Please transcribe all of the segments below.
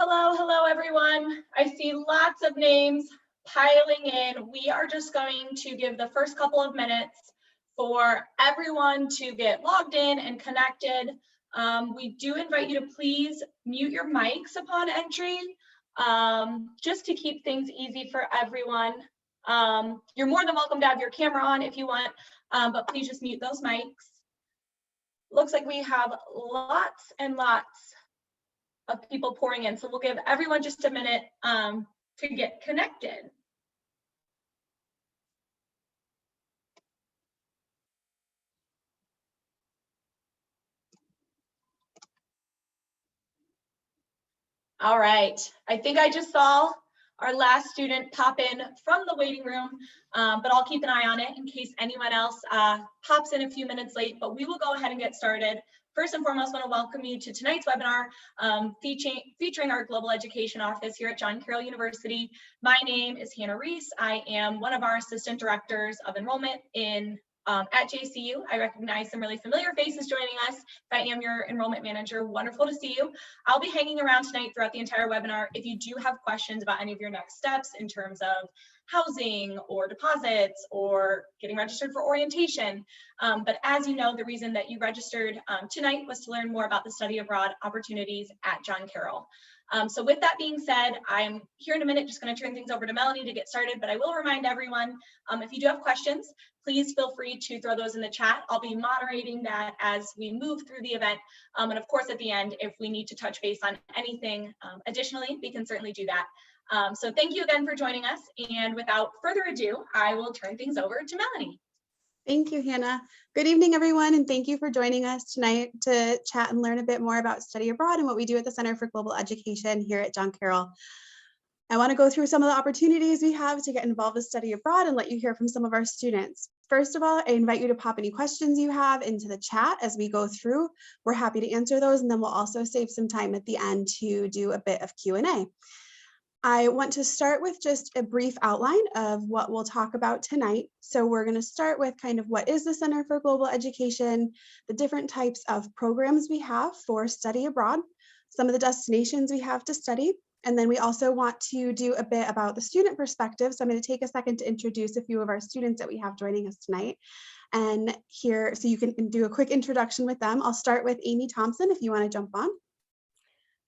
Hello, everyone. I see lots of names piling in. We are just going to give the first couple of minutes for everyone to get logged in and connected. We do invite you to please mute your mics upon entry, just to keep things easy for everyone. You're more than welcome to have your camera on if you want, but please just mute those mics. Looks like we have lots and lots of people pouring in. So we'll give everyone just a minute to get connected. All right, I think I just saw our last student pop in from the waiting room, but I'll keep an eye on it in case anyone else pops in a few minutes late, but we will go ahead and get started. First and foremost, I want to welcome you to tonight's webinar featuring our Global Education Office here at John Carroll University. My name is Hannah Reese. I am one of our Assistant Directors of Enrollment at JCU. I recognize some really familiar faces joining us. If I am your enrollment manager, wonderful to see you. I'll be hanging around tonight throughout the entire webinar. If you do have questions about any of your next steps in terms of housing or deposits or getting registered for orientation. But as you know, the reason that you registered tonight was to learn more about the study abroad opportunities at John Carroll. So with that being said, I'm here in a minute just going to turn things over to Melanie to get started, but I will remind everyone, if you do have questions, please feel free to throw those in the chat. I'll be moderating that as we move through the event. And of course, at the end, if we need to touch base on anything additionally, we can certainly do that. So thank you again for joining us. And without further ado, I will turn things over to Melanie. Thank you, Hannah. Good evening, everyone, and thank you for joining us tonight to chat and learn a bit more about study abroad and what we do at the Center for Global Education here at John Carroll. I want to go through some of the opportunities we have to get involved with study abroad and let you hear from some of our students. First of all, I invite you to pop any questions you have into the chat as we go through. We're happy to answer those, and then we'll also save some time at the end to do a bit of Q&A. I want to start with just a brief outline of what we'll talk about tonight. So we're going to start with kind of what is the Center for Global Education, the different types of programs we have for study abroad, some of the destinations we have to study, and then we also want to do a bit about the student perspective. So I'm going to take a second to introduce a few of our students that we have joining us tonight. And here, so you can do a quick introduction with them. I'll start with Amy Thompson, if you want to jump on.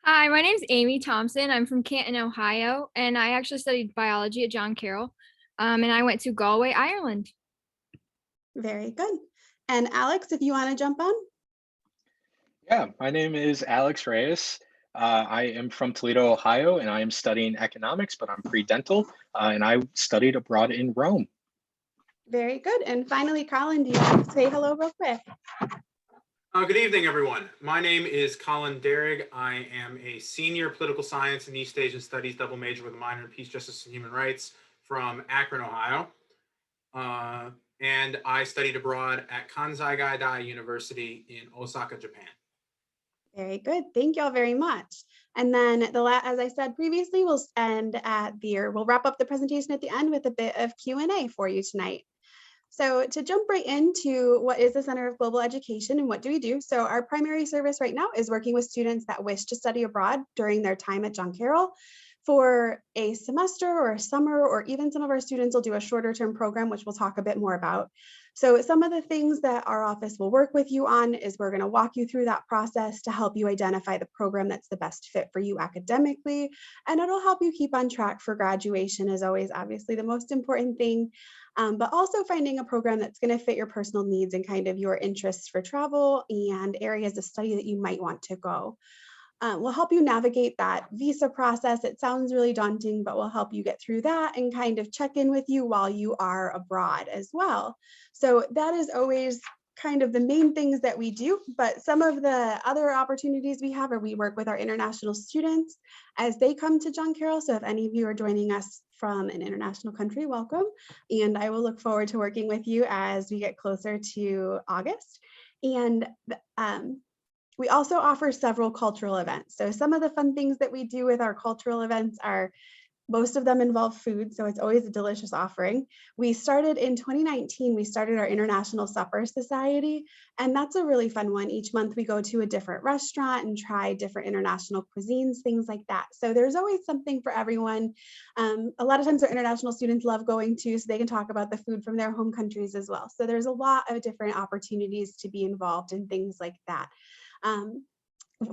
Hi, my name is Amy Thompson. I'm from Canton, Ohio, and I actually studied biology at John Carroll, and I went to Galway, Ireland. Very good. And Alex, if you want to jump on. Yeah, my name is Alex Reyes. I am from Toledo, Ohio, and I am studying economics, but I'm pre-dental, and I studied abroad in Rome. Very good. And finally, Colin, do you want to say hello real quick? Good evening, everyone. My name is Colin Derrig. I am a senior political science and East Asian studies double major with a minor in peace, justice, and human rights from Akron, Ohio. And I studied abroad at Kansai Gaidai University in Osaka, Japan. Very good. Thank you all very much. And then as I said previously, we'll wrap up the presentation at the end with a bit of Q&A for you tonight. So to jump right into what is the Center of Global Education and what do we do? So our primary service right now is working with students that wish to study abroad during their time at John Carroll for a semester or a summer, or even some of our students will do a shorter term program, which we'll talk a bit more about. So some of the things that our office will work with you on is we're going to walk you through that process to help you identify the program that's the best fit for you academically, and it'll help you keep on track for graduation is always obviously the most important thing, but also finding a program that's going to fit your personal needs and kind of your interests for travel and areas of study that you might want to go. We'll help you navigate that visa process. It sounds really daunting, but we'll help you get through that and kind of check in with you while you are abroad as well. So that is always kind of the main things that we do, but some of the other opportunities we have are we work with our international students as they come to John Carroll. So if any of you are joining us from an international country, welcome. And I will look forward to working with you as we get closer to August. And we also offer several cultural events. So some of the fun things that we do with our cultural events are Most of them involve food, so it's always a delicious offering. We started in 2019, we started our International Supper Society, and that's a really fun one. Each month we go to a different restaurant and try different international cuisines, things like that. So there's always something for everyone. A lot of times our international students love going to, so they can talk about the food from their home countries as well. So there's a lot of different opportunities to be involved in things like that.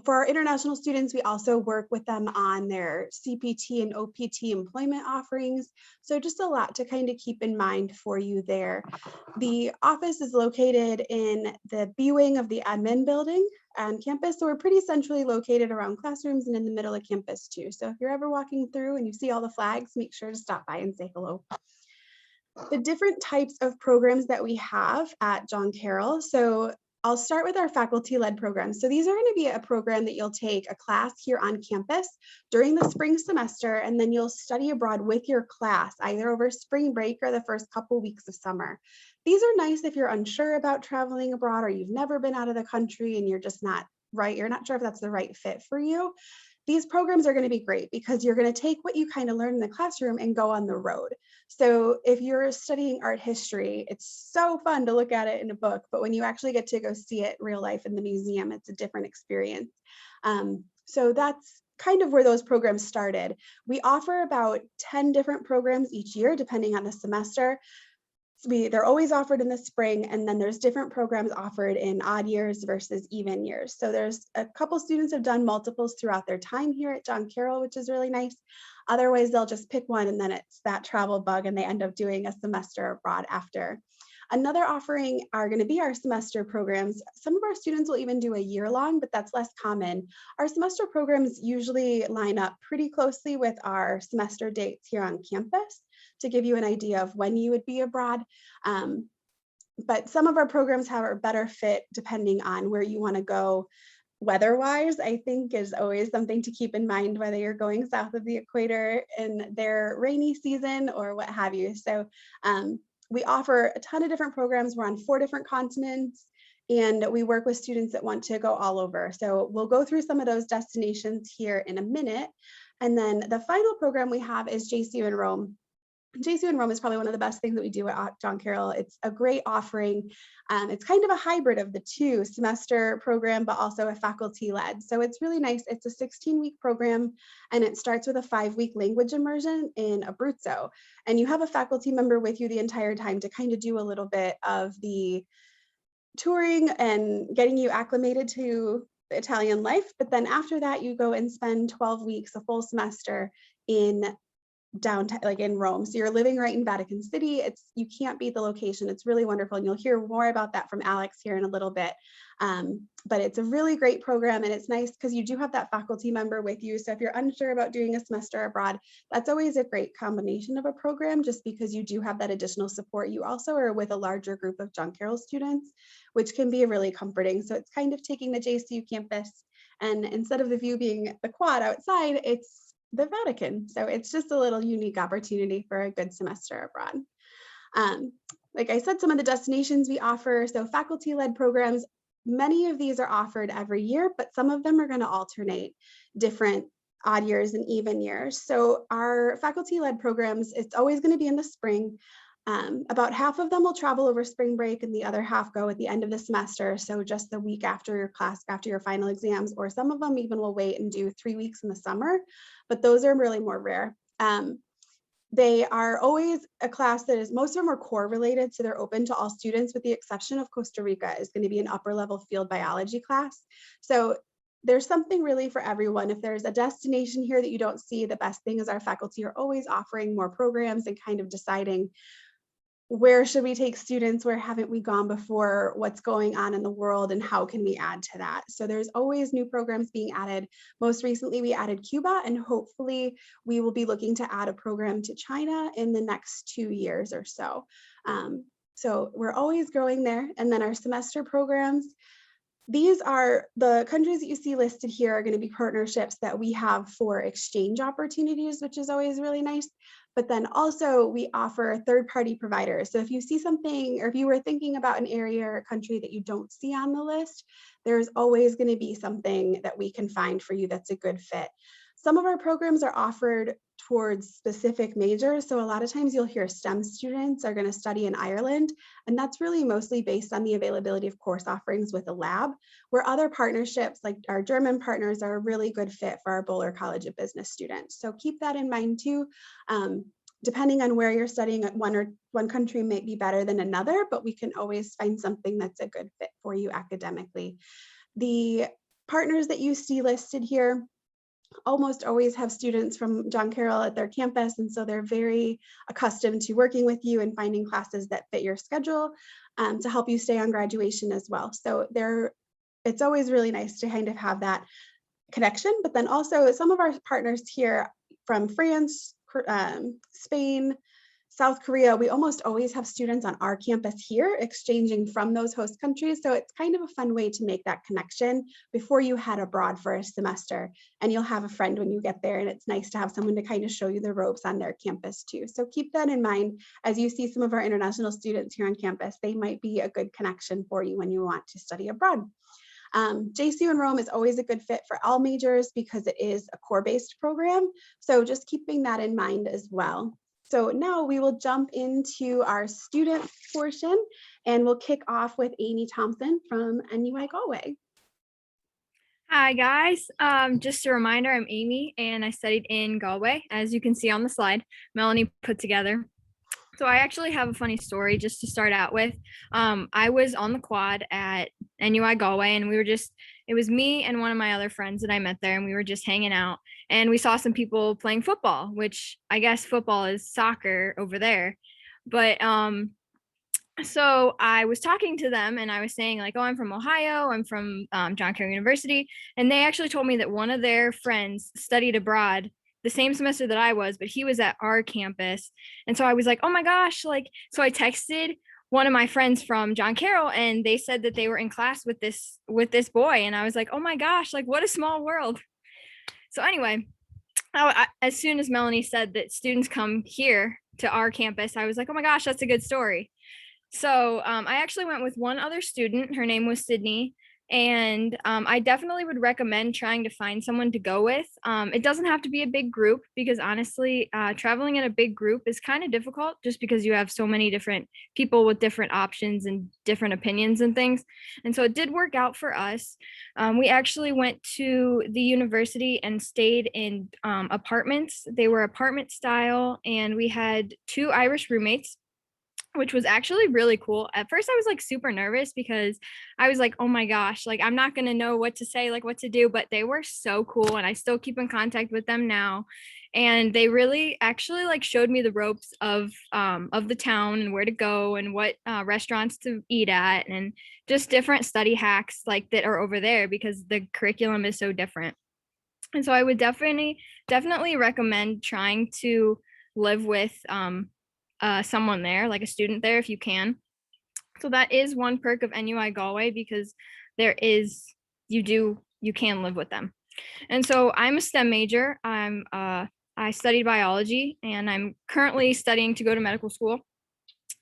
For our international students, we also work with them on their CPT and OPT employment offerings. So just a lot to kind of keep in mind for you there. The office is located in the B wing of the admin building on campus. So we're pretty centrally located around classrooms and in the middle of campus too. So if you're ever walking through and you see all the flags, make sure to stop by and say hello. The different types of programs that we have at John Carroll. So I'll start with our faculty-led programs. So these are going to be a program that you'll take a class here on campus during the spring semester, and then you'll study abroad with your class, either over spring break or the first couple weeks of summer. These are nice if you're unsure about traveling abroad or you've never been out of the country and you're just not right, you're not sure if that's the right fit for you. These programs are going to be great because you're going to take what you kind of learn in the classroom and go on the road. So if you're studying art history, it's so fun to look at it in a book, but when you actually get to go see it in real life in the museum, it's a different experience. So that's kind of where those programs started. We offer about 10 different programs each year, depending on the semester. They're always offered in the spring, and then there's different programs offered in odd years versus even years. So there's a couple students have done multiples throughout their time here at John Carroll, which is really nice. Otherwise, they'll just pick one and then it's that travel bug and they end up doing a semester abroad after. Another offering are going to be our semester programs. Some of our students will even do a year long, but that's less common. Our semester programs usually line up pretty closely with our semester dates here on campus to give you an idea of when you would be abroad. But some of our programs have a better fit depending on where you want to go. Weather-wise, I think is always something to keep in mind, whether you're going south of the equator in their rainy season or what have you. So we offer a ton of different programs. We're on 4 different continents, and we work with students that want to go all over. So we'll go through some of those destinations here in a minute. And then the final program we have is JCU Rome. JCU Rome is probably one of the best things that we do at John Carroll. It's a great offering. It's kind of a hybrid of the 2 semester program, but also a faculty led. So it's really nice. It's a 16-week program, and it starts with a 5-week language immersion in Abruzzo. And you have a faculty member with you the entire time to kind of do a little bit of the touring and getting you acclimated to the Italian life. But then after that, you go and spend 12 weeks, a full semester in downtown, like in Rome. So you're living right in Vatican City. You can't beat the location. It's really wonderful. And you'll hear more about that from Alex here in a little bit. But it's a really great program, and it's nice because you do have that faculty member with you. So if you're unsure about doing a semester abroad, that's always a great combination of a program, just because you do have that additional support. You also are with a larger group of John Carroll students, which can be really comforting. So it's kind of taking the JCU campus, and instead of the view being the quad outside, it's the Vatican. So it's just a little unique opportunity for a good semester abroad. Like I said, some of the destinations we offer, so faculty-led programs, many of these are offered every year, but some of them are going to alternate different odd years and even years. So our faculty-led programs, it's always going to be in the spring. About half of them will travel over spring break, and the other half go at the end of the semester. So just the week after your class, after your final exams, or some of them even will wait and do 3 weeks in the summer, but those are really more rare. They are always a class that is, most of them are core related, so they're open to all students with the exception of Costa Rica is going to be an upper level field biology class. So there's something really for everyone. If there's a destination here that you don't see, the best thing is our faculty are always offering more programs and kind of deciding where should we take students, where haven't we gone before, what's going on in the world, and how can we add to that. So there's always new programs being added. Most recently, we added Cuba, and hopefully we will be looking to add a program to China in the next 2 years or so. So we're always growing there. And then our semester programs, these are the countries that you see listed here are going to be partnerships that we have for exchange opportunities, which is always really nice. But then also we offer third-party providers. So if you see something, or if you were thinking about an area or a country that you don't see on the list, there's always going to be something that we can find for you that's a good fit. Some of our programs are offered towards specific majors. So a lot of times you'll hear STEM students are going to study in Ireland, and that's really mostly based on the availability of course offerings with a lab, where other partnerships like our German partners are a really good fit for our Bowler College of Business students. So keep that in mind too. Depending on where you're studying, one country might be better than another, but we can always find something that's a good fit for you academically. The partners that you see listed here almost always have students from John Carroll at their campus, and so they're very accustomed to working with you and finding classes that fit your schedule to help you stay on graduation as well. So it's always really nice to kind of have that connection, but then also some of our partners here from France, Spain, South Korea, we almost always have students on our campus here exchanging from those host countries. So it's kind of a fun way to make that connection before you head abroad for a semester, and you'll have a friend when you get there, and it's nice to have someone to kind of show you the ropes on their campus too. So keep that in mind as you see some of our international students here on campus. They might be a good connection for you when you want to study abroad. JCU Rome is always a good fit for all majors because it is a core-based program. So just keeping that in mind as well. So now we will jump into our student portion, and we'll kick off with Amy Thompson from NUI Galway. Hi guys, just a reminder, I'm Amy and I studied in Galway, as you can see on the slide Melanie put together. So I actually have a funny story just to start out with. I was on the quad at NUI Galway, and it was me and one of my other friends that I met there, and we were just hanging out, and we saw some people playing football, which I guess football is soccer over there. But so I was talking to them and I was saying like, oh, I'm from Ohio, I'm from John Carroll University. And they actually told me that one of their friends studied abroad the same semester that I was, but he was at our campus. And so I was like, oh my gosh, so I texted one of my friends from John Carroll, and they said that they were in class with this boy. And I was like, oh my gosh, what a small world. So anyway, as soon as Melanie said that students come here to our campus, I was like, oh my gosh, that's a good story. So I actually went with one other student. Her name was Sydney. And I definitely would recommend trying to find someone to go with. It doesn't have to be a big group, because honestly, traveling in a big group is kind of difficult just because you have so many different people with different options and different opinions and things. And so it did work out for us. We actually went to the university and stayed in apartments. They were apartment style, and we had 2 Irish roommates, which was actually really cool. At first I was super nervous because I was like, oh my gosh, I'm not going to know what to say, what to do, but they were so cool. And I still keep in contact with them now. And they really actually showed me the ropes of the town and where to go and what restaurants to eat at, and just different study hacks that are over there, because the curriculum is so different. And so I would definitely recommend trying to live with someone there, like a student there, if you can. So that is one perk of NUI Galway, because you can live with them. And so I'm a STEM major. I studied biology, and I'm currently studying to go to medical school.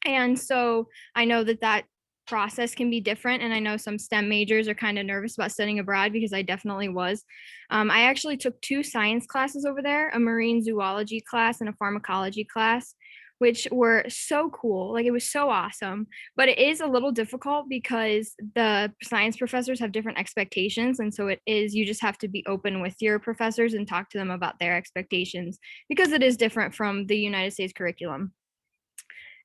And so I know that process can be different, and I know some STEM majors are kind of nervous about studying abroad, because I definitely was. I actually took 2 science classes over there, a marine zoology class and a pharmacology class, which were so cool. It was so awesome, but it is a little difficult because the science professors have different expectations. And so you just have to be open with your professors and talk to them about their expectations, because it is different from the United States curriculum.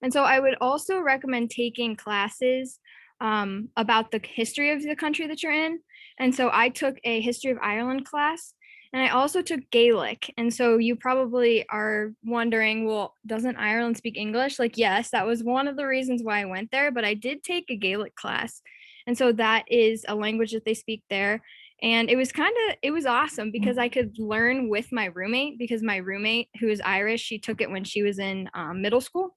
And so I would also recommend taking classes about the history of the country that you're in. And so I took a history of Ireland class, and I also took Gaelic. And so you probably are wondering, well, doesn't Ireland speak English? Yes, that was one of the reasons why I went there, but I did take a Gaelic class. And so that is a language that they speak there. And it was awesome because I could learn with my roommate, because my roommate, who is Irish, she took it when she was in middle school.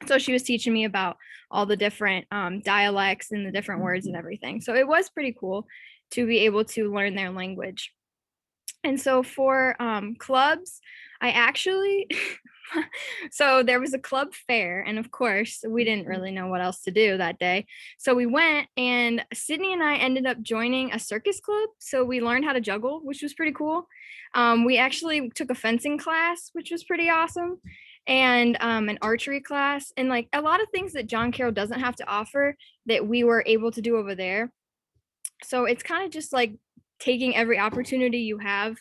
So she was teaching me about all the different dialects and the different words and everything. So it was pretty cool to be able to learn their language. And so for clubs, I actually So there was a club fair, and of course, we didn't really know what else to do that day. So we went, and Sydney and I ended up joining a circus club. So we learned how to juggle, which was pretty cool. We actually took a fencing class, which was pretty awesome, and an archery class, and like a lot of things that John Carroll doesn't have to offer that we were able to do over there. So it's kind of just like taking every opportunity you have.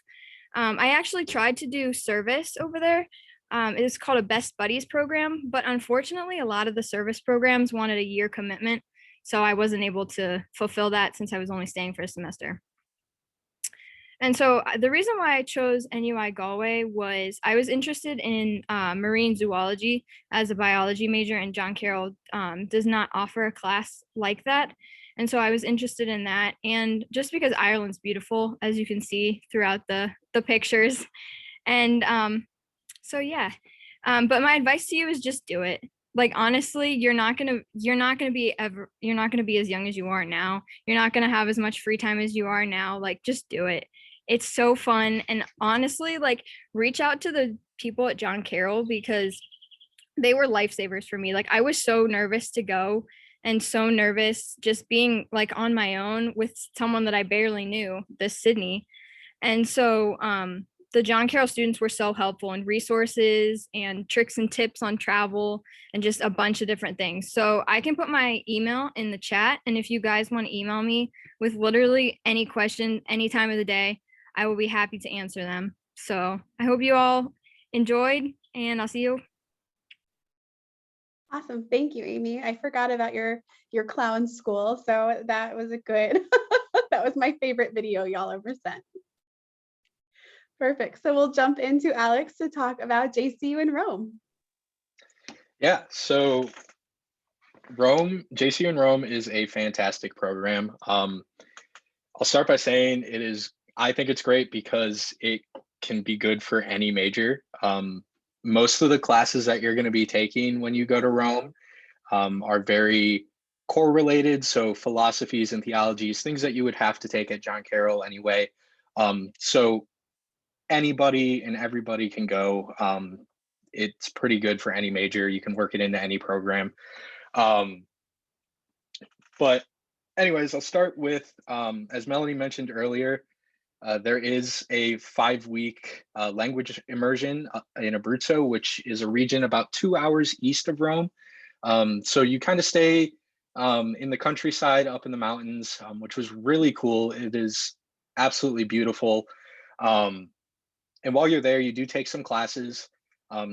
I actually tried to do service over there. It is called a Best Buddies program, but unfortunately, a lot of the service programs wanted a year commitment. So I wasn't able to fulfill that since I was only staying for a semester. And so the reason why I chose NUI Galway was I was interested in marine zoology as a biology major, and John Carroll does not offer a class like that. And so I was interested in that. And just because Ireland's beautiful, as you can see throughout the pictures. And so yeah, but my advice to you is just do it. Like honestly, you're not gonna be as young as you are now. You're not gonna have as much free time as you are now. Like just do it. It's so fun. And honestly, like reach out to the people at John Carroll because they were lifesavers for me. Like I was so nervous to go and so nervous just being like on my own with someone that I barely knew, this Sydney. And so the John Carroll students were so helpful in resources and tricks and tips on travel and just a bunch of different things. So I can put my email in the chat. And if you guys want to email me with literally any question, any time of the day, I will be happy to answer them. So I hope you all enjoyed, and I'll see you. Awesome. Thank you, Amy. I forgot about your clown school. So that was a good, that was my favorite video y'all ever sent. Perfect. So we'll jump into Alex to talk about JCU in Rome. Yeah, so JCU in Rome is a fantastic program. I'll start by saying I think it's great because it can be good for any major. Most of the classes that you're going to be taking when you go to Rome are very core related. So philosophies and theologies, things that you would have to take at John Carroll anyway. So anybody and everybody can go. It's pretty good for any major. You can work it into any program. But anyways, I'll start with, as Melanie mentioned earlier, there is a 5-week language immersion in Abruzzo, which is a region about 2 hours east of Rome. So you kind of stay in the countryside up in the mountains, which was really cool. It is absolutely beautiful. And while you're there, you do take some classes.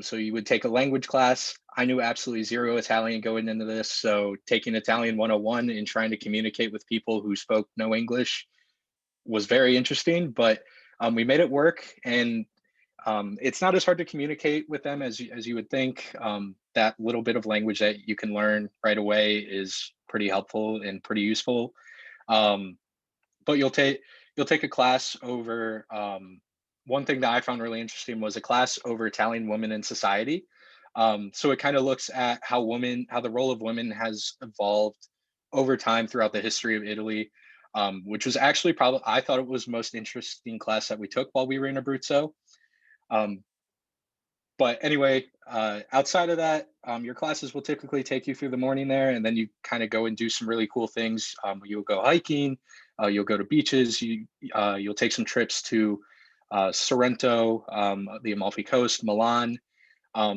So you would take a language class. I knew absolutely zero Italian going into this. So taking Italian 101 and trying to communicate with people who spoke no English was very interesting, but we made it work. And it's not as hard to communicate with them as you would think. That little bit of language that you can learn right away is pretty helpful and pretty useful. But you'll take a class over, one thing that I found really interesting was a class over Italian women in society. So it kind of looks at how the role of women has evolved over time throughout the history of Italy, which was actually I thought it was the most interesting class that we took while we were in Abruzzo. But anyway, outside of that, your classes will typically take you through the morning there, and then you kind of go and do some really cool things. You'll go hiking, you'll go to beaches, you'll take some trips to Sorrento, the Amalfi Coast, Milan.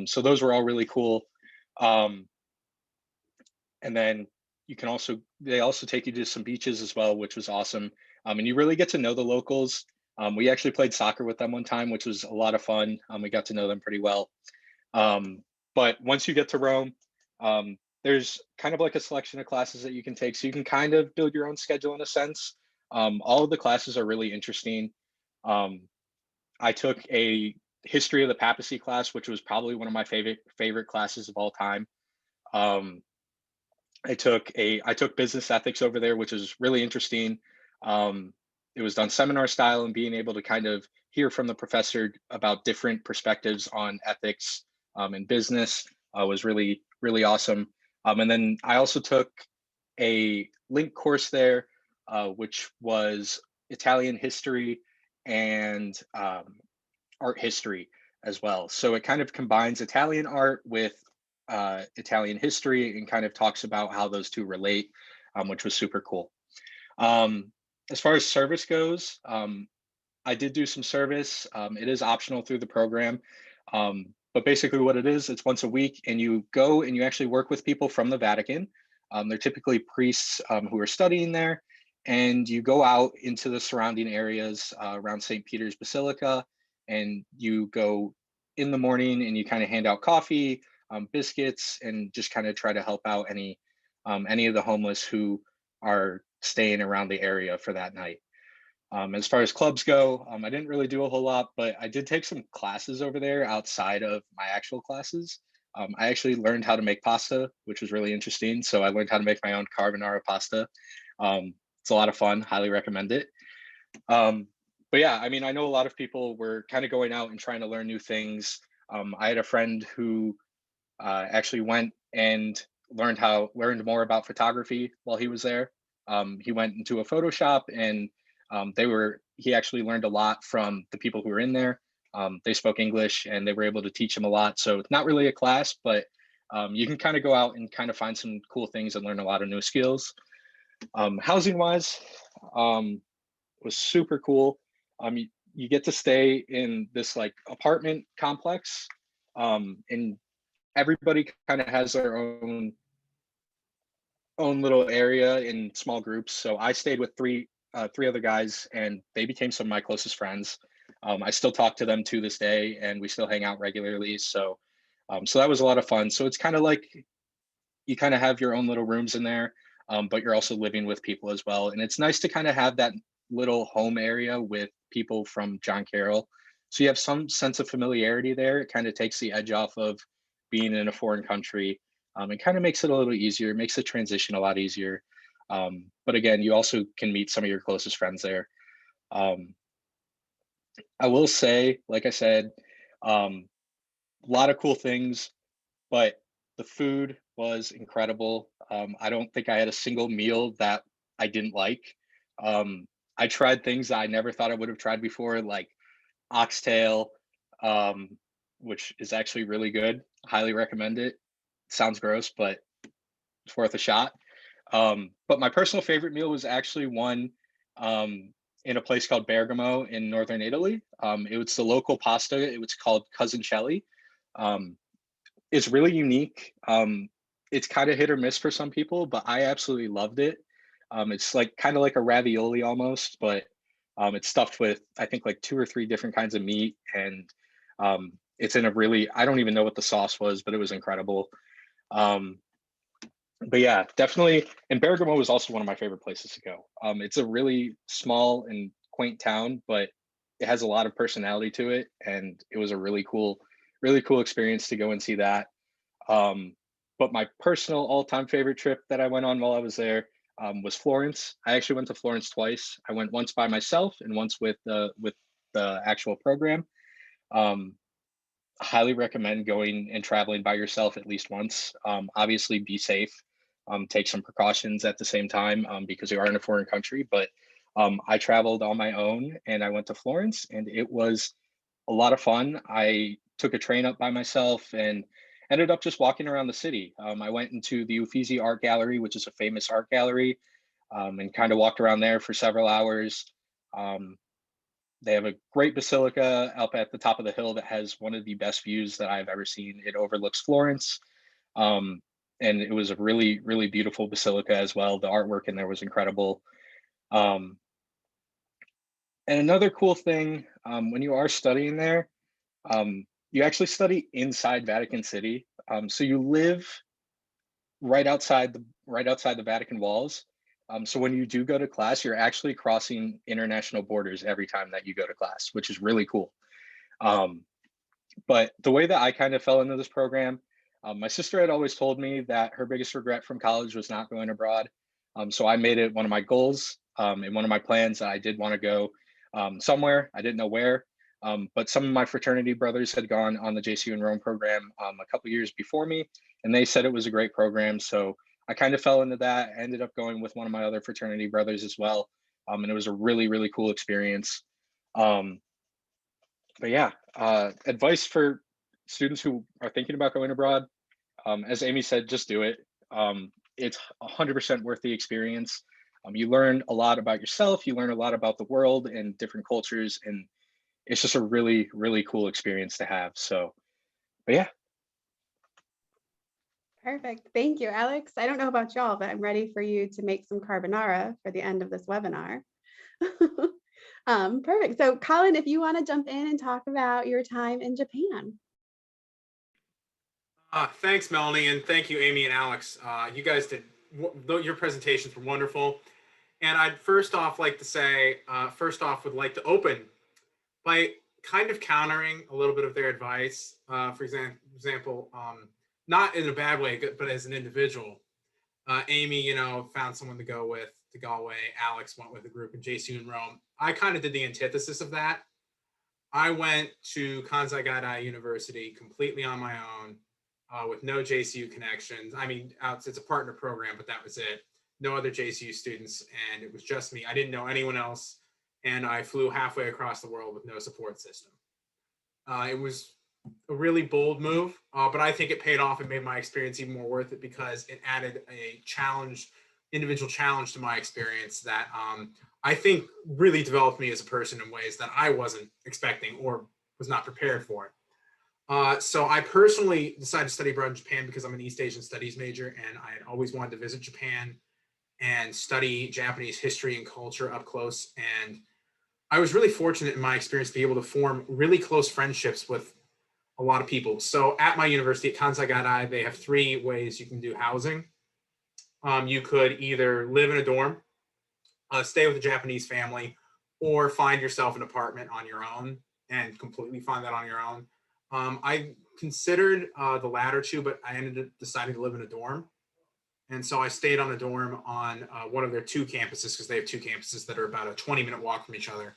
So those were all really cool. And then they also take you to some beaches as well, which was awesome. And you really get to know the locals. We actually played soccer with them one time, which was a lot of fun. We got to know them pretty well. But once you get to Rome, there's kind of like a selection of classes that you can take. So you can kind of build your own schedule in a sense. All of the classes are really interesting. I took a history of the papacy class, which was probably one of my favorite classes of all time. I took business ethics over there, which is really interesting. It was done seminar style, and being able to kind of hear from the professor about different perspectives on ethics and business was really, really awesome. And then I also took a link course there, which was Italian history and art history. as well. So it kind of combines Italian art with Italian history and kind of talks about how those two relate, which was super cool. As far as service goes, I did do some service. It is optional through the program. But basically what it is, it's once a week and you go and you actually work with people from the Vatican. They're typically priests who are studying there, and you go out into the surrounding areas around St. Peter's Basilica, and you go in the morning and you kind of hand out coffee, biscuits, and just kind of try to help out any of the homeless who are staying around the area for that night. As far as clubs go, I didn't really do a whole lot, but I did take some classes over there outside of my actual classes. I actually learned how to make pasta, which was really interesting. So I learned how to make my own carbonara pasta. It's a lot of fun, highly recommend it. But yeah, I mean, I know a lot of people were kind of going out and trying to learn new things. I had a friend who actually went and learned more about photography while he was there. He went into a photo shop and he actually learned a lot from the people who were in there. They spoke English and they were able to teach him a lot. So it's not really a class, but you can kind of go out and kind of find some cool things and learn a lot of new skills. Housing wise, was super cool. You get to stay in this like apartment complex, and everybody kind of has their own little area in small groups. So I stayed with three other guys, and they became some of my closest friends. I still talk to them to this day, and we still hang out regularly. So that was a lot of fun. So it's kind of like you kind of have your own little rooms in there, but you're also living with people as well. And it's nice to kind of have that little home area with people from John Carroll. So you have some sense of familiarity there. It kind of takes the edge off of being in a foreign country. It kind of makes it a little easier, makes the transition a lot easier. But again, you also can meet some of your closest friends there. I will say, like I said, a lot of cool things, but the food was incredible. I don't think I had a single meal that I didn't like. I tried things that I never thought I would have tried before, like oxtail, which is actually really good. Highly recommend it. Sounds gross, but it's worth a shot. But my personal favorite meal was actually one in a place called Bergamo in northern Italy. It was the local pasta. It was called Cousincelli. It's really unique. It's kind of hit or miss for some people, but I absolutely loved it. It's like kind of like a ravioli almost, but it's stuffed with, I think, like 2 or 3 different kinds of meat. And it's in a really, I don't even know what the sauce was, but it was incredible. But yeah, definitely. And Bergamo was also one of my favorite places to go. It's a really small and quaint town, but it has a lot of personality to it. And it was a really cool experience to go and see that. But my personal all-time favorite trip that I went on while I was there was Florence. I actually went to Florence twice. I went once by myself and once with the actual program. Highly recommend going and traveling by yourself at least once. Obviously, be safe. Take some precautions at the same time because you are in a foreign country. But I traveled on my own and I went to Florence, and it was a lot of fun. I took a train up by myself and ended up just walking around the city. I went into the Uffizi Art Gallery, which is a famous art gallery, and kind of walked around there for several hours. They have a great basilica up at the top of the hill that has one of the best views that I've ever seen. It overlooks Florence. And it was a really, really beautiful basilica as well. The artwork in there was incredible. And another cool thing, when you are studying there, you actually study inside Vatican City. So you live right outside the Vatican walls. So when you do go to class, you're actually crossing international borders every time that you go to class, which is really cool. But the way that I kind of fell into this program, my sister had always told me that her biggest regret from college was not going abroad. So I made it one of my goals and one of my plans that I did want to go somewhere. I didn't know where, but some of my fraternity brothers had gone on the JCU Rome program a couple years before me, and they said it was a great program. So I kind of fell into that. I ended up going with one of my other fraternity brothers as well. And it was a really, really cool experience. but yeah, advice for students who are thinking about going abroad. As Amy said, just do it. It's 100% worth the experience. You learn a lot about yourself. You learn a lot about the world and different cultures, and it's just a really, really cool experience to have. So, but yeah. Perfect. Thank you, Alex. I don't know about y'all, but I'm ready for you to make some carbonara for the end of this webinar. Perfect. So Colin, if you want to jump in and talk about your time in Japan. Thanks, Melanie, and thank you, Amy and Alex. You guys did, your presentations were wonderful. And I'd first off like to say, would like to open by kind of countering a little bit of their advice. For example, not in a bad way, but as an individual. Amy, found someone to go with to Galway. Alex went with a group in JCU Rome. I kind of did the antithesis of that. I went to Kansai Gaidai University completely on my own, with no JCU connections. I mean, it's a partner program, but that was it. No other JCU students, and it was just me. I didn't know anyone else, and I flew halfway across the world with no support system. It was a really bold move, but I think it paid off and made my experience even more worth it because it added a individual challenge to my experience that I think really developed me as a person in ways that I wasn't expecting or was not prepared for. So I personally decided to study abroad in Japan because I'm an East Asian studies major, and I had always wanted to visit Japan and study Japanese history and culture up close. And I was really fortunate in my experience to be able to form really close friendships with a lot of people. So at my university at Kansai Gaidai, they have 3 ways you can do housing. You could either live in a dorm, stay with a Japanese family, or find yourself an apartment on your own and completely find that on your own. I considered the latter 2, but I ended up deciding to live in a dorm. And so I stayed on a dorm on one of their 2 campuses, because they have 2 campuses that are about a 20-minute walk from each other.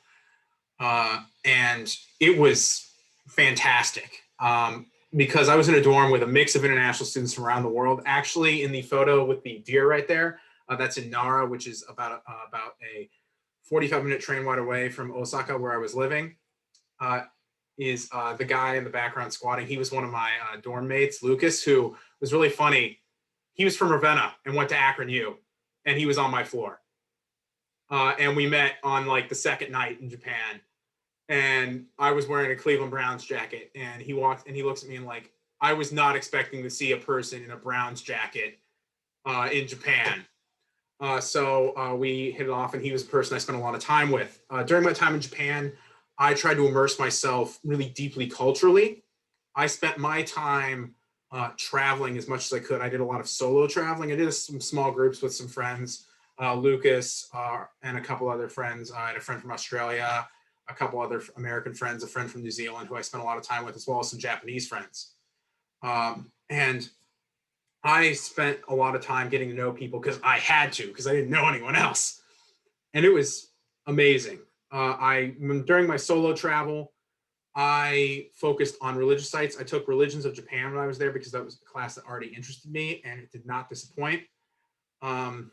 And it was fantastic because I was in a dorm with a mix of international students from around the world. Actually, in the photo with the deer right there, that's in Nara, which is about a 45-minute train ride away from Osaka, where I was living. Is the guy in the background squatting. He was one of my dorm mates, Lucas, who was really funny. He was from Ravenna and went to Akron U, and he was on my floor. And we met on like the second night in Japan. And I was wearing a Cleveland Browns jacket, and he walked and he looks at me and like, I was not expecting to see a person in a Browns jacket in Japan. So we hit it off, and he was a person I spent a lot of time with. During my time in Japan, I tried to immerse myself really deeply culturally. I spent my time traveling as much as I could. I did a lot of solo traveling. I did some small groups with some friends, Lucas and a couple other friends. I had a friend from Australia, a couple other American friends, a friend from New Zealand who I spent a lot of time with, as well as some Japanese friends. And I spent a lot of time getting to know people because I had to, because I didn't know anyone else. And it was amazing. During my solo travel, I focused on religious sites. I took Religions of Japan when I was there because that was a class that already interested me, and it did not disappoint. And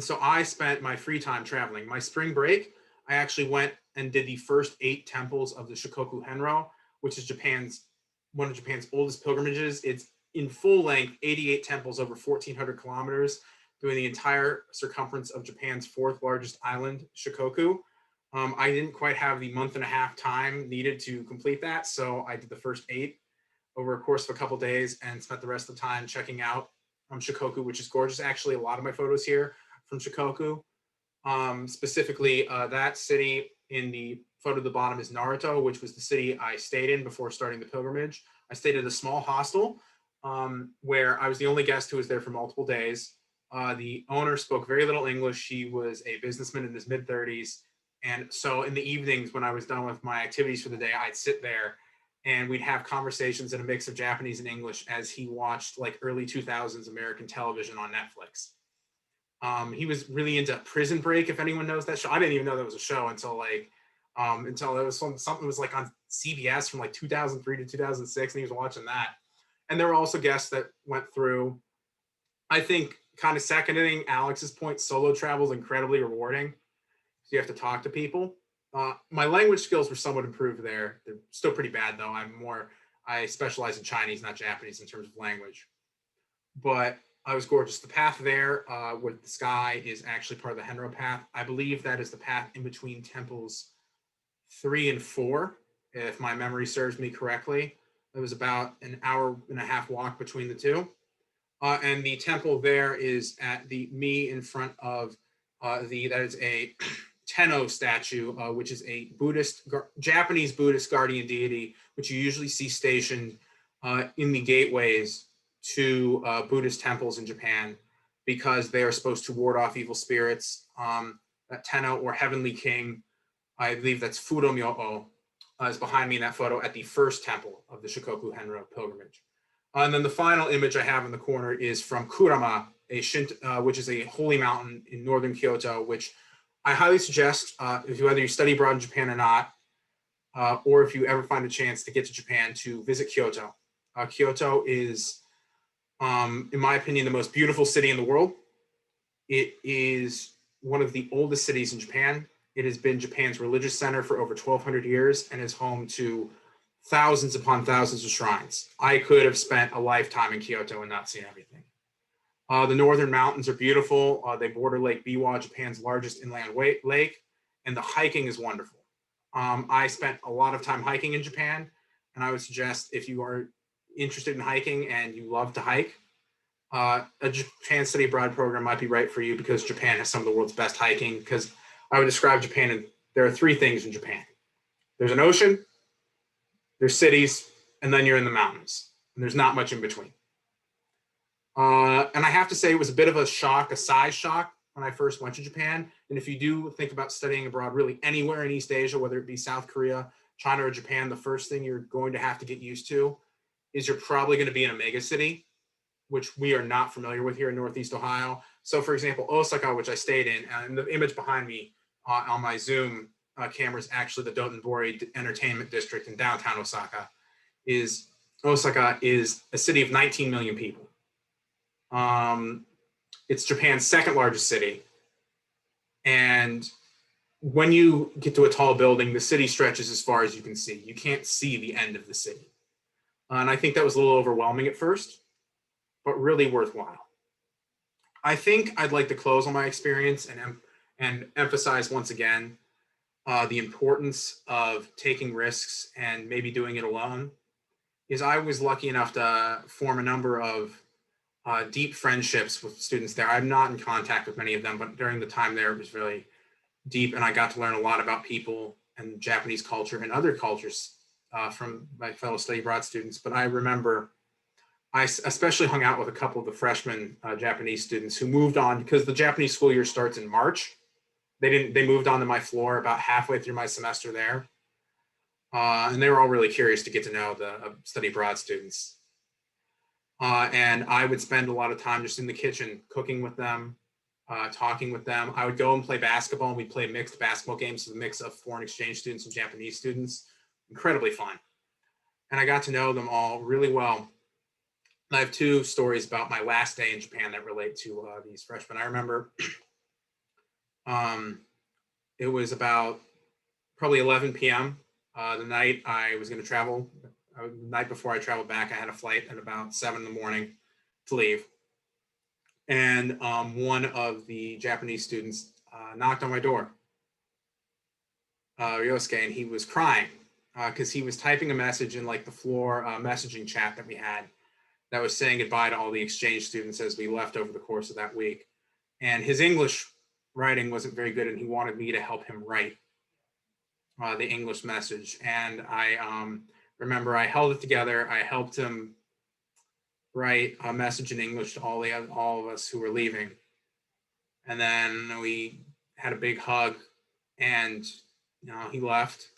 so I spent my free time traveling. My spring break, I actually went and did the first 8 temples of the Shikoku Henro, which is one of Japan's oldest pilgrimages. It's in full length, 88 temples over 1,400 kilometers, doing the entire circumference of Japan's 4th largest island, Shikoku. I didn't quite have the month-and-a-half time needed to complete that, so I did the first 8 over a course of a couple of days and spent the rest of the time checking out Shikoku, which is gorgeous. Actually, a lot of my photos here from Shikoku. Specifically, that city in the photo at the bottom is Naruto, which was the city I stayed in before starting the pilgrimage. I stayed at a small hostel where I was the only guest who was there for multiple days. The owner spoke very little English. He was a businessman in his mid-30s. And so in the evenings, when I was done with my activities for the day, I'd sit there and we'd have conversations in a mix of Japanese and English as he watched like early 2000s American television on Netflix. He was really into Prison Break, if anyone knows that show. I didn't even know that was a show until it was something was like on CBS from like 2003 to 2006, and he was watching that. And there were also guests that went through. I think kind of seconding Alex's point, solo travel is incredibly rewarding. So you have to talk to people. My language skills were somewhat improved there. They're still pretty bad though. I specialize in Chinese, not Japanese in terms of language. But I was gorgeous. The path there with the sky is actually part of the Henro path. I believe that is the path in between temples 3 and 4, if my memory serves me correctly. It was about an hour and a half walk between the two. And the temple there is at me in front of that is a Tenno statue, which is a Japanese Buddhist guardian deity, which you usually see stationed in the gateways to Buddhist temples in Japan, because they are supposed to ward off evil spirits. That Tenno, or Heavenly King, I believe that's Fudomyo-o, is behind me in that photo at the first temple of the Shikoku Henro pilgrimage. And then the final image I have in the corner is from Kurama, which is a holy mountain in northern Kyoto, which I highly suggest whether you study abroad in Japan or not, or if you ever find a chance to get to Japan, to visit Kyoto. Kyoto is, in my opinion, the most beautiful city in the world. It is one of the oldest cities in Japan. It has been Japan's religious center for over 1,200 years and is home to thousands upon thousands of shrines. I could have spent a lifetime in Kyoto and not seen everything. The northern mountains are beautiful. They border Lake Biwa, Japan's largest inland lake, and the hiking is wonderful. I spent a lot of time hiking in Japan, and I would suggest if you are interested in hiking and you love to hike, a Japan Study Abroad program might be right for you, because Japan has some of the world's best hiking. Because I would describe Japan, and there are 3 things in Japan. There's an ocean, there's cities, and then you're in the mountains. And there's not much in between. And I have to say it was a bit of a shock, a size shock, when I first went to Japan. And if you do think about studying abroad really anywhere in East Asia, whether it be South Korea, China, or Japan, the first thing you're going to have to get used to is you're probably going to be in a mega city, which we are not familiar with here in Northeast Ohio. So for example, Osaka, which I stayed in, and the image behind me on my Zoom camera is actually the Dotonbori Entertainment District in downtown Osaka. Osaka is a city of 19 million people. It's Japan's 2nd largest city. And when you get to a tall building, the city stretches as far as you can see. You can't see the end of the city. And I think that was a little overwhelming at first, but really worthwhile. I think I'd like to close on my experience and emphasize once again the importance of taking risks and maybe doing it alone. Is I was lucky enough to form a number of deep friendships with students there. I'm not in contact with many of them, but during the time there, it was really deep, and I got to learn a lot about people and Japanese culture and other cultures from my fellow study abroad students. But I remember I especially hung out with a couple of the freshman Japanese students who moved on, because the Japanese school year starts in March. They moved on to my floor about halfway through my semester there. And they were all really curious to get to know the study abroad students. And I would spend a lot of time just in the kitchen, cooking with them, talking with them. I would go and play basketball, and we'd play mixed basketball games with a mix of foreign exchange students and Japanese students. Incredibly fun. And I got to know them all really well. And I have 2 stories about my last day in Japan that relate to these freshmen. I remember it was about probably 11 p.m. The night I was going to travel. The night before I traveled back, I had a flight at about 7 in the morning to leave. And one of the Japanese students knocked on my door, Ryosuke, and he was crying because he was typing a message in like the floor messaging chat that we had that was saying goodbye to all the exchange students as we left over the course of that week. And his English writing wasn't very good, and he wanted me to help him write the English message. And I remember I held it together. I helped him write a message in English to all of us who were leaving. And then we had a big hug, and he left.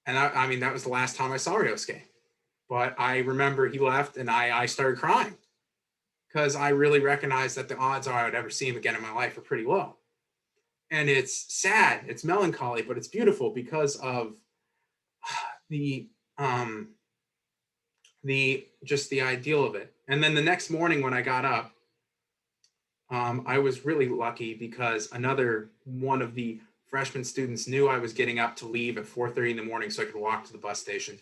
And I mean, that was the last time I saw Ryosuke. But I remember he left, and I started crying, because I really recognized that the odds are I would ever see him again in my life are pretty low. And it's sad, it's melancholy, but it's beautiful because of the just the ideal of it. And then the next morning when I got up, I was really lucky because another one of the freshman students knew I was getting up to leave at 4:30 in the morning so I could walk to the bus station.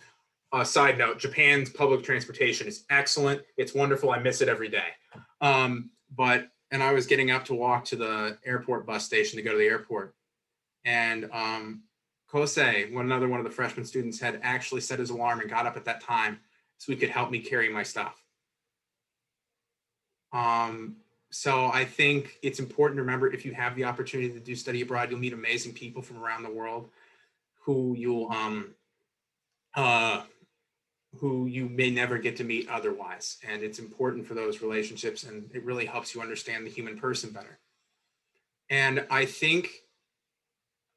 Side note, Japan's public transportation is excellent. It's wonderful. I miss it every day. And I was getting up to walk to the airport bus station to go to the airport. And Kosei, another one of the freshman students, had actually set his alarm and got up at that time so he could help me carry my stuff. So I think it's important to remember, if you have the opportunity to do study abroad, you'll meet amazing people from around the world who you may never get to meet otherwise. And it's important for those relationships, and it really helps you understand the human person better. And I think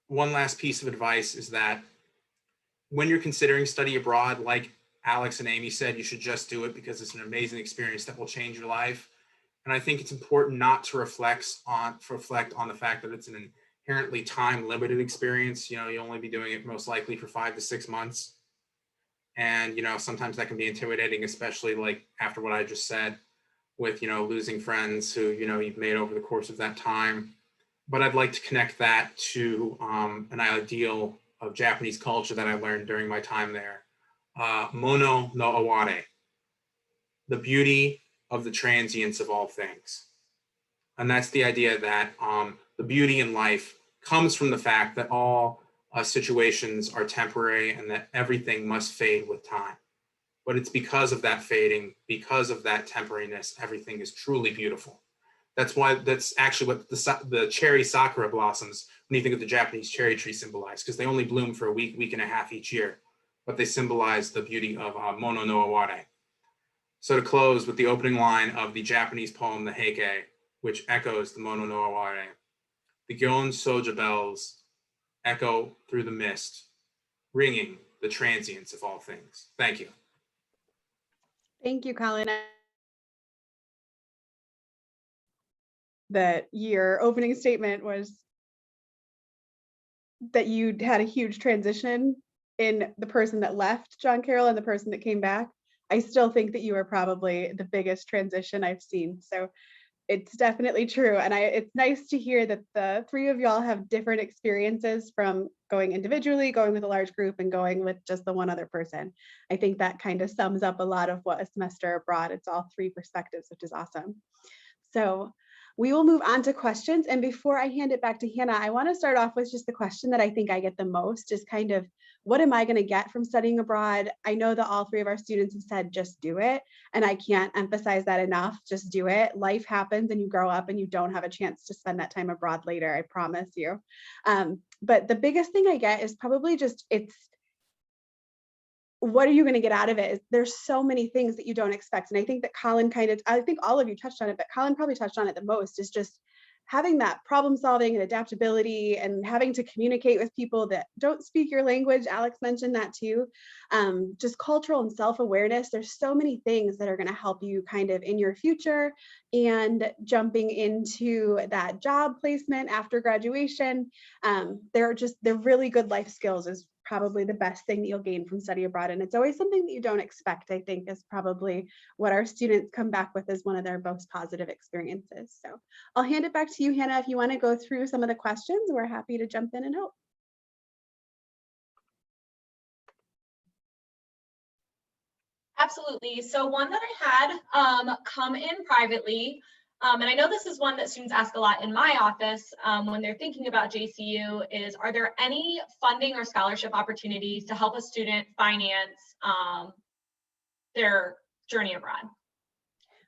one last piece of advice is that when you're considering study abroad, like Alex and Amy said, you should just do it because it's an amazing experience that will change your life. And I think it's important not to reflect on the fact that it's an inherently time-limited experience. You know, you'll only be doing it most likely for 5 to 6 months. And, you know, sometimes that can be intimidating, especially like after what I just said with, you know, losing friends who, you know, you've made over the course of that time. But I'd like to connect that to an ideal of Japanese culture that I learned during my time there. Mono no aware, the beauty of the transience of all things. And that's the idea that the beauty in life comes from the fact that all situations are temporary and that everything must fade with time. But it's because of that fading, because of that temporariness, everything is truly beautiful. That's actually what the cherry sakura blossoms, when you think of the Japanese cherry tree, symbolize, because they only bloom for a week and a half each year, but they symbolize the beauty of mono no aware. So to close with the opening line of the Japanese poem, the Heike, which echoes the mono no aware, the Gyon Soja bells echo through the mist, ringing the transience of all things. Thank you. Thank you, Colin. That your opening statement was that you had a huge transition in the person that left John Carroll and the person that came back. I still think that you are probably the biggest transition I've seen. So it's definitely true. And it's nice to hear that the three of y'all have different experiences, from going individually, going with a large group, and going with just the one other person. I think that kind of sums up a lot of what a semester abroad. It's all three perspectives, which is awesome. So we will move on to questions. And before I hand it back to Hannah, I want to start off with just the question that I think I get the most, is kind of, what am I going to get from studying abroad? I know that all three of our students have said, just do it. And I can't emphasize that enough. Just do it. Life happens and you grow up and you don't have a chance to spend that time abroad later, I promise you. But the biggest thing I get is probably just, what are you going to get out of it? There's so many things that you don't expect. And I think that Colin I think all of you touched on it, but Colin probably touched on it the most, is just having that problem solving and adaptability and having to communicate with people that don't speak your language. Alex mentioned that too. Just cultural and self-awareness. There's so many things that are going to help you kind of in your future and jumping into that job placement after graduation. They're really good life skills, is probably the best thing that you'll gain from study abroad. And it's always something that you don't expect, I think, is probably what our students come back with as one of their most positive experiences. So I'll hand it back to you, Hannah. If you want to go through some of the questions, we're happy to jump in and help. Absolutely. So one that I had come in privately, and I know this is one that students ask a lot in my office when they're thinking about JCU, is, are there any funding or scholarship opportunities to help a student finance their journey abroad?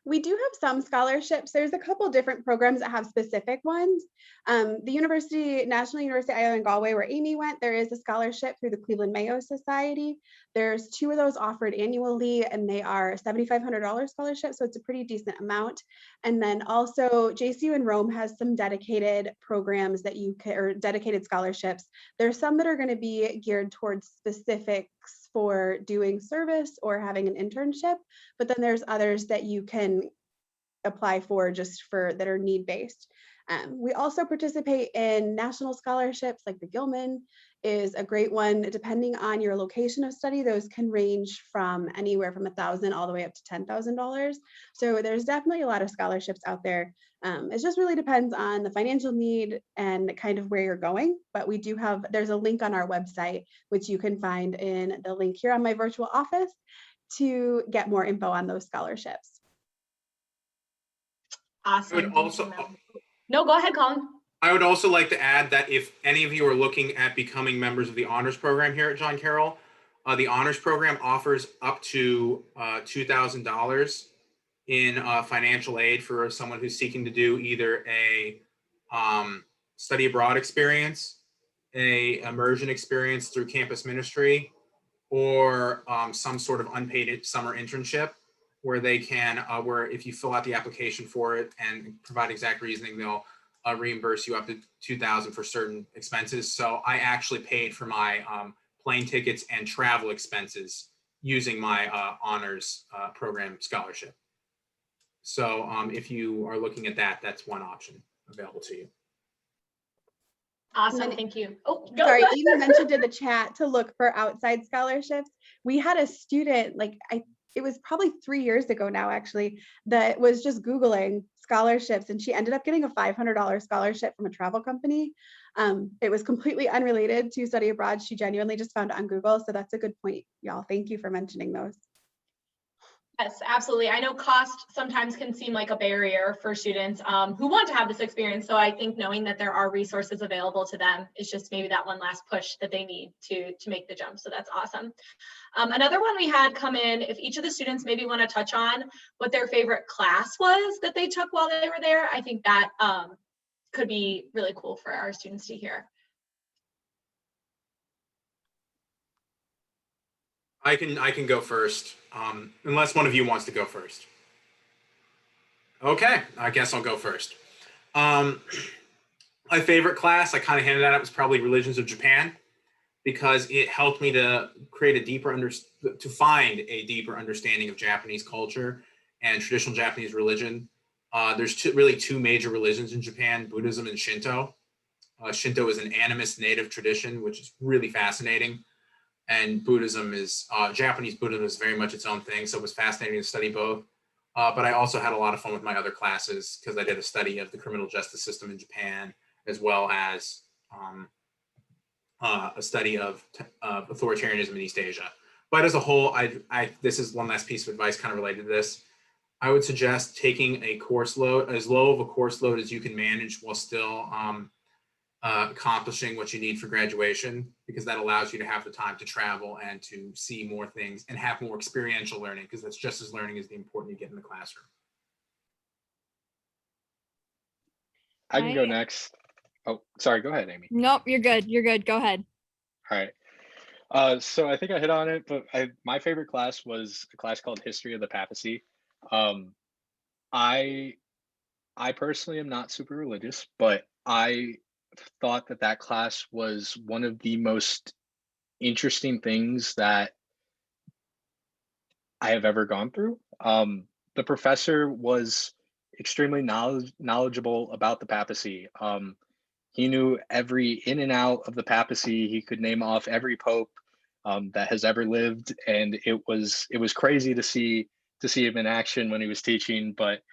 We do have some scholarships. There's a couple different programs that have specific ones. The National University of Ireland in Galway, where Amy went, there is a scholarship through the Cleveland Mayo Society. There's 2 of those offered annually, and they are $7,500 scholarships, so it's a pretty decent amount. And then also JCU in Rome has some dedicated programs that or dedicated scholarships. There's some that are going to be geared towards specifics for doing service or having an internship, but then there's others that you can apply for just for that are need-based. We also participate in national scholarships, like the Gilman is a great one. Depending on your location of study, those can range from anywhere from $1,000 all the way up to $10,000. So there's definitely a lot of scholarships out there. It just really depends on the financial need and kind of where you're going. But we do have, there's a link on our website, which you can find in the link here on my virtual office to get more info on those scholarships. Awesome. I would Thank you, also- Melanie. No, go ahead, Colin. I would also like to add that if any of you are looking at becoming members of the honors program here at John Carroll, the honors program offers up to $2,000 in financial aid for someone who's seeking to do either a study abroad experience, a immersion experience through campus ministry, or some sort of unpaid summer internship where they can, where if you fill out the application for it and provide exact reasoning, they'll reimburse you up to $2,000 for certain expenses. So I actually paid for my plane tickets and travel expenses using my honors program scholarship. So if you are looking at that, that's one option available to you. Awesome. then- Thank you. Oh, go Sorry, ahead. Amy mentioned in the chat to look for outside scholarships. We had a student, it was probably 3 years ago now, actually, that was just Googling scholarships, and she ended up getting a $500 scholarship from a travel company. It was completely unrelated to study abroad. She genuinely just found it on Google. So that's a good point, y'all. Thank you for mentioning those. Yes, absolutely. I know cost sometimes can seem like a barrier for students who want to have this experience. So I think knowing that there are resources available to them is just maybe that one last push that they need to make the jump. So that's awesome. Another one we had come in, if each of the students maybe want to touch on what their favorite class was that they took while they were there, I think that could be really cool for our students to hear. I can go first, unless one of you wants to go first. Okay, I guess I'll go first. My favorite class, I kind of hinted at it, was probably Religions of Japan, because it helped me to create a deeper find a deeper understanding of Japanese culture and traditional Japanese religion. There's really two major religions in Japan: Buddhism and Shinto. Shinto is an animist native tradition, which is really fascinating. And Buddhism is, Japanese Buddhism is very much its own thing. So it was fascinating to study both. But I also had a lot of fun with my other classes because I did a study of the criminal justice system in Japan, as well as a study of authoritarianism in East Asia. But as a whole, this is one last piece of advice kind of related to this. I would suggest taking a course load, as low of a course load as you can manage while still accomplishing what you need for graduation, because that allows you to have the time to travel and to see more things and have more experiential learning, because that's just as learning as the important you get in the classroom. I can go next. Oh, sorry. Go ahead, Amy. Nope, you're good. You're good. Go ahead. All right. So I think I hit on it, but my favorite class was a class called History of the Papacy. I personally am not super religious, but I thought that class was one of the most interesting things that I have ever gone through. The professor was extremely knowledgeable about the papacy. He knew every in and out of the papacy. He could name off every pope that has ever lived, and it was crazy to see him in action when he was teaching. But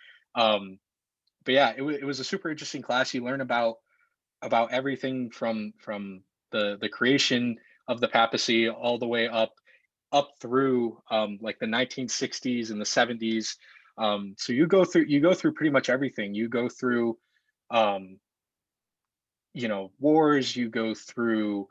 yeah, it was a super interesting class. You learn about everything from the creation of the papacy all the way up through like the 1960s and the 70s. So you go through pretty much everything. You go through wars, you go through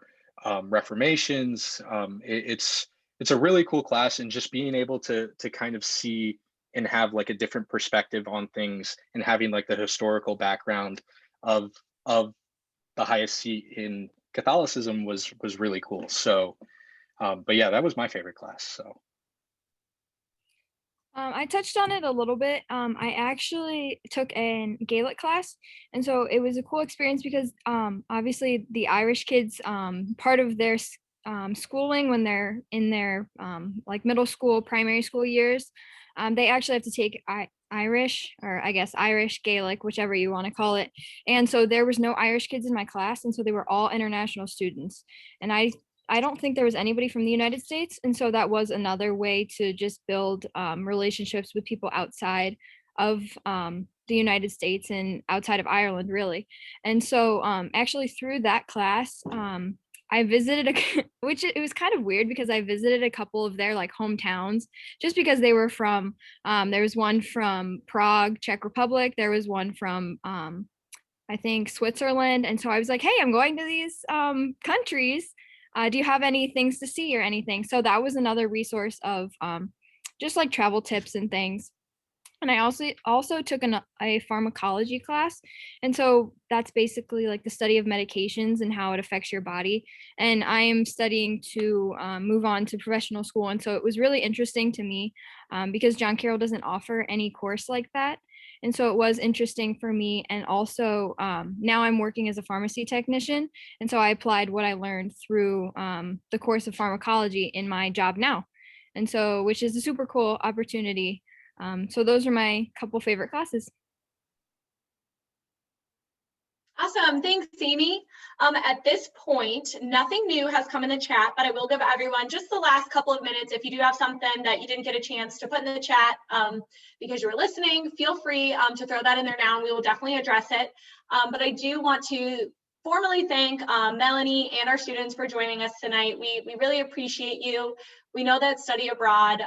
reformations. It's a really cool class, and just being able to kind of see and have like a different perspective on things, and having like the historical background of the highest seat in Catholicism was really cool. So, but yeah, that was my favorite class. So. I touched on it a little bit. I actually took a Gaelic class, and so it was a cool experience because obviously the Irish kids, part of their schooling when they're in their like middle school, primary school years, they actually have to take Irish, or I guess Irish, Gaelic, whichever you want to call it. And so there was no Irish kids in my class, and so they were all international students. And I don't think there was anybody from the United States, and so that was another way to just build relationships with people outside of the United States and outside of Ireland, really. And so actually through that class, I visited which it was kind of weird because I visited a couple of their like hometowns just because they were from there was one from Prague, Czech Republic. There was one from I think Switzerland. And so I was like, hey, I'm going to these countries. Do you have any things to see or anything? So that was another resource of just like travel tips and things. And I also took a pharmacology class. And so that's basically like the study of medications and how it affects your body. And I am studying to move on to professional school. And so it was really interesting to me because John Carroll doesn't offer any course like that. And so it was interesting for me. And also now I'm working as a pharmacy technician. And so I applied what I learned through the course of pharmacology in my job now. And so, which is a super cool opportunity. So those are my couple favorite classes. Awesome. Thanks, Amy. At this point, nothing new has come in the chat, but I will give everyone just the last couple of minutes. If you do have something that you didn't get a chance to put in the chat because you were listening, feel free to throw that in there now and we will definitely address it. But I do want to formally thank Melanie and our students for joining us tonight. We really appreciate you. We know that study abroad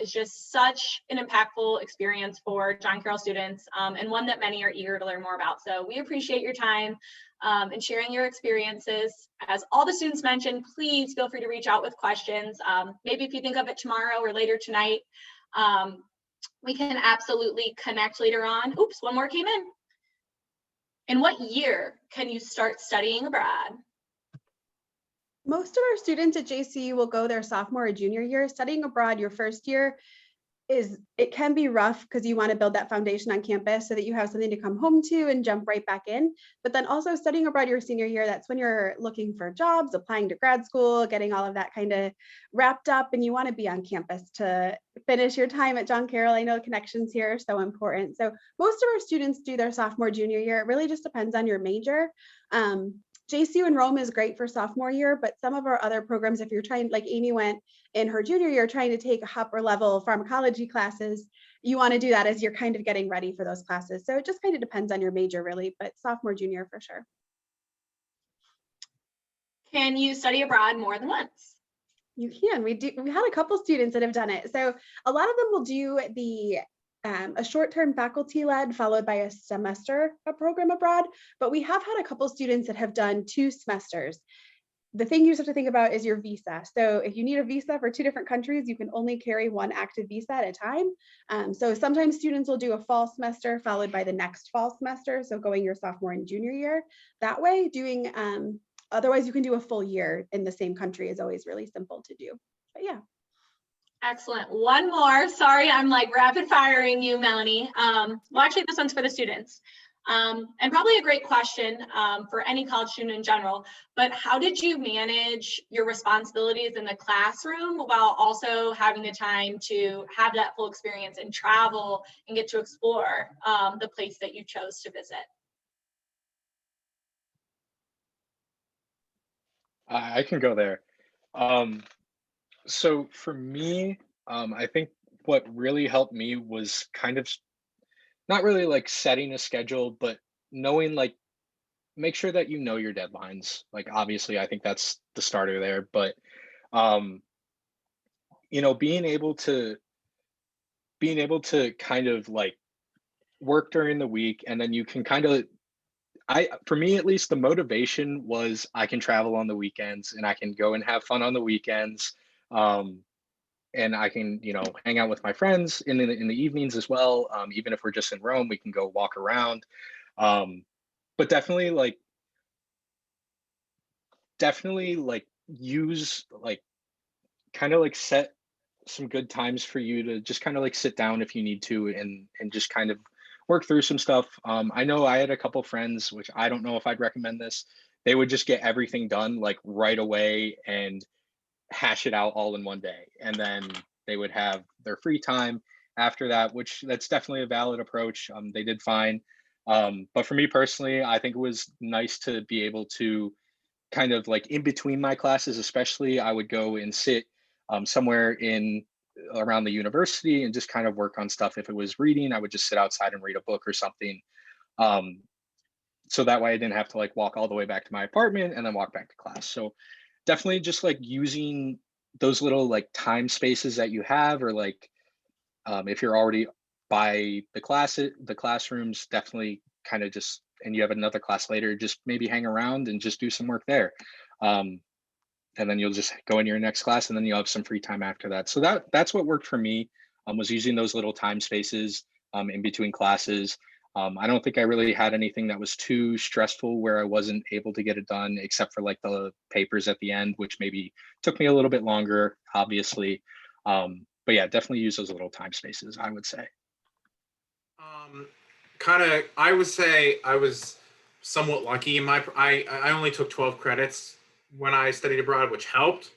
is just such an impactful experience for John Carroll students and one that many are eager to learn more about. So we appreciate your time and sharing your experiences. As all the students mentioned, please feel free to reach out with questions. Maybe if you think of it tomorrow or later tonight, we can absolutely connect later on. Oops, one more came in. In what year can you start studying abroad? Most of our students at JCU will go their sophomore or junior year. Studying abroad your first year it can be rough because you want to build that foundation on campus so that you have something to come home to and jump right back in. But then also studying abroad your senior year, that's when you're looking for jobs, applying to grad school, getting all of that kind of wrapped up, and you want to be on campus to finish your time at John Carroll. I know connections here are so important. So most of our students do their sophomore, junior year. It really just depends on your major. JCU in Rome is great for sophomore year, but some of our other programs, if you're trying, like Amy went in her junior year, trying to take upper level pharmacology classes, you want to do that as you're kind of getting ready for those classes. So it just kind of depends on your major really, but sophomore, junior for sure. Can you study abroad more than once? You can. We had a couple students that have done it. So a lot of them will do a short-term faculty-led followed by a semester program abroad, but we have had a couple students that have done 2 semesters. The thing you just have to think about is your visa. So if you need a visa for 2 different countries, you can only carry 1 active visa at a time. So sometimes students will do a fall semester followed by the next fall semester. So going your sophomore and junior year that way, otherwise you can do a full year in the same country is always really simple to do. But yeah. Excellent. One more. Sorry, I'm like rapid firing you, Melanie. Well, actually, this one's for the students. And probably a great question for any college student in general, but how did you manage your responsibilities in the classroom while also having the time to have that full experience and travel and get to explore the place that you chose to visit? I can go there. So for me, I think what really helped me was kind of not really like setting a schedule, but knowing like make sure that you know your deadlines. Like obviously, I think that's the starter there, but being able to kind of like work during the week, and then you can kind of for me at least, the motivation was I can travel on the weekends and I can go and have fun on the weekends. And I can, hang out with my friends in the evenings as well. Even if we're just in Rome, we can go walk around. But definitely use kind of set some good times for you to just kind of sit down if you need to and just kind of work through some stuff. I know I had a couple friends, which I don't know if I'd recommend this. They would just get everything done right away and hash it out all in one day, and then they would have their free time after that, which that's definitely a valid approach. They did fine. But for me personally, I think it was nice to be able to kind of like in between my classes, especially, I would go and sit somewhere in around the university and just kind of work on stuff. If it was reading, I would just sit outside and read a book or something. Um, so that way I didn't have to like walk all the way back to my apartment and then walk back to class. So definitely just like using those little like time spaces that you have, or like if you're already by the classrooms, definitely kind of just, and you have another class later, just maybe hang around and just do some work there. Um, and then you'll just go in your next class, and then you'll have some free time after that. So that's what worked for me, was using those little time spaces in between classes. I don't think I really had anything that was too stressful where I wasn't able to get it done, except for like the papers at the end, which maybe took me a little bit longer, obviously. But yeah, definitely use those little time spaces, I would say. I would say I was somewhat lucky in I only took 12 credits when I studied abroad, which helped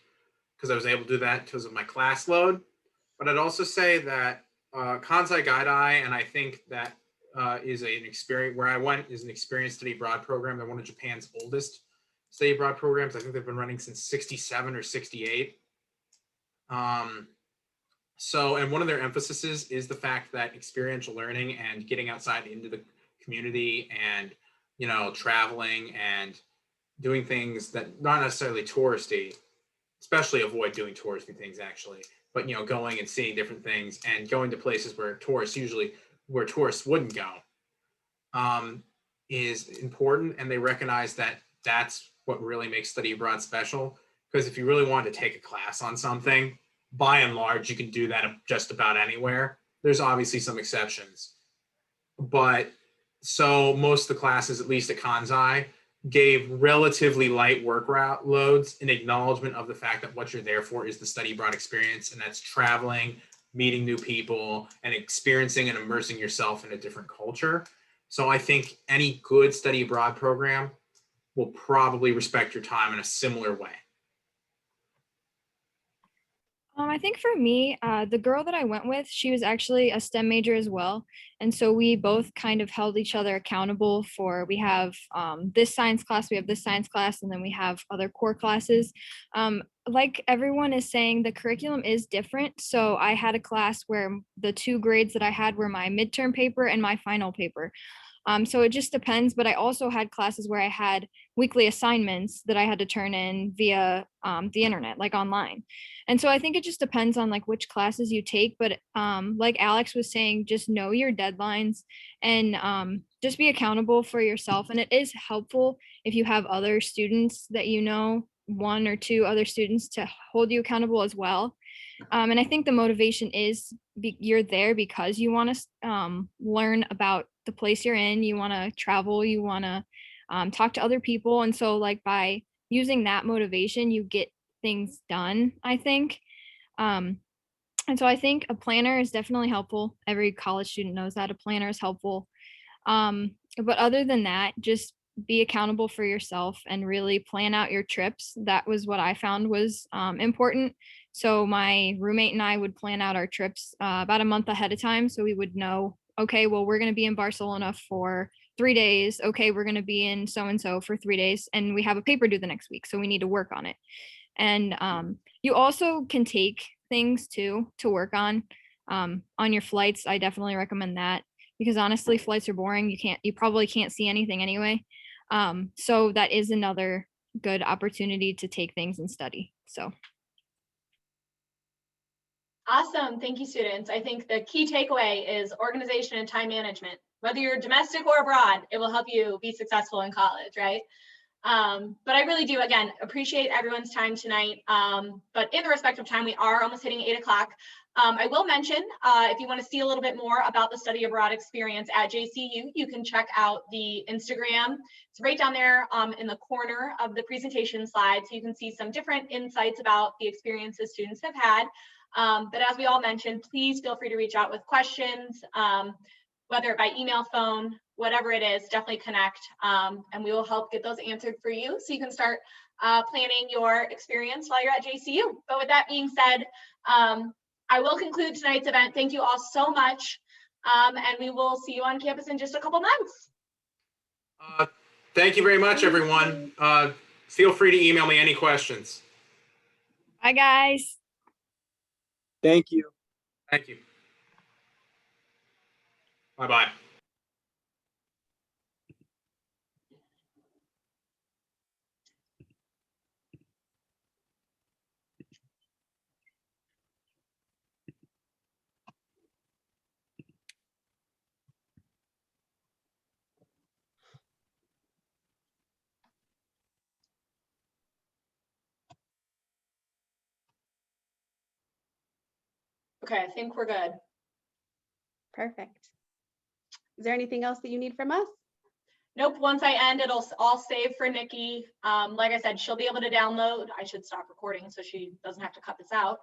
because I was able to do that because of my class load. But I'd also say that Kansai Gaidai, and I think that is an experience where I went, is an experienced study abroad program. They're one of Japan's oldest study abroad programs. I think they've been running since 67 or 68. And one of their emphases is the fact that experiential learning and getting outside into the community and, traveling and doing things that not necessarily touristy, especially avoid doing touristy things actually, but, going and seeing different things and going to places where tourists wouldn't go, is important. And they recognize that that's what really makes study abroad special. Because if you really want to take a class on something, by and large, you can do that just about anywhere. There's obviously some exceptions. But so most of the classes, at least at Kansai, gave relatively light work loads in acknowledgement of the fact that what you're there for is the study abroad experience. And that's traveling, meeting new people, and experiencing and immersing yourself in a different culture. So I think any good study abroad program will probably respect your time in a similar way. I think for me, the girl that I went with, she was actually a STEM major as well. And so we both kind of held each other accountable for, we have this science class, we have this science class, and then we have other core classes. Like everyone is saying, the curriculum is different. So I had a class where the 2 grades that I had were my midterm paper and my final paper. So it just depends, but I also had classes where I had weekly assignments that I had to turn in via the internet, like online. And so I think it just depends on like which classes you take, but like Alex was saying, just know your deadlines and just be accountable for yourself. And it is helpful if you have other students that 1 or 2 other students to hold you accountable as well. And I think the motivation is you're there because you want to learn about the place you're in, you want to travel, you want to talk to other people. And so like by using that motivation, you get things done, I think. And so I think a planner is definitely helpful. Every college student knows that a planner is helpful. But other than that, just be accountable for yourself and really plan out your trips. That was what I found was important. So my roommate and I would plan out our trips about a month ahead of time. So we would know, okay, well, we're going to be in Barcelona for 3 days. Okay, we're going to be in so-and-so for 3 days. And we have a paper due the next week. So we need to work on it. And you also can take things too to work on your flights. I definitely recommend that because honestly, flights are boring. You probably can't see anything anyway. So that is another good opportunity to take things and study. So. Awesome. Thank you, students. I think the key takeaway is organization and time management. Whether you're domestic or abroad, it will help you be successful in college, right? But I really do, again, appreciate everyone's time tonight. But in the respect of time, we are almost hitting 8 o'clock. I will mention, if you want to see a little bit more about the study abroad experience at JCU, you can check out the Instagram. It's right down there in the corner of the presentation slide. So you can see some different insights about the experiences students have had. But as we all mentioned, please feel free to reach out with questions, whether by email, phone, whatever it is, definitely connect, and we will help get those answered for you so you can start planning your experience while you're at JCU. But with that being said, I will conclude tonight's event. Thank you all so much. And we will see you on campus in just a couple months. Thank you very much, everyone. Feel free to email me any questions. Bye, guys. Thank you. Thank you. Bye-bye. Okay, I think we're good. Perfect. Is there anything else that you need from us? Nope, once I end, it'll all save for Nikki. Like I said, she'll be able to download. I should stop recording so she doesn't have to cut this out.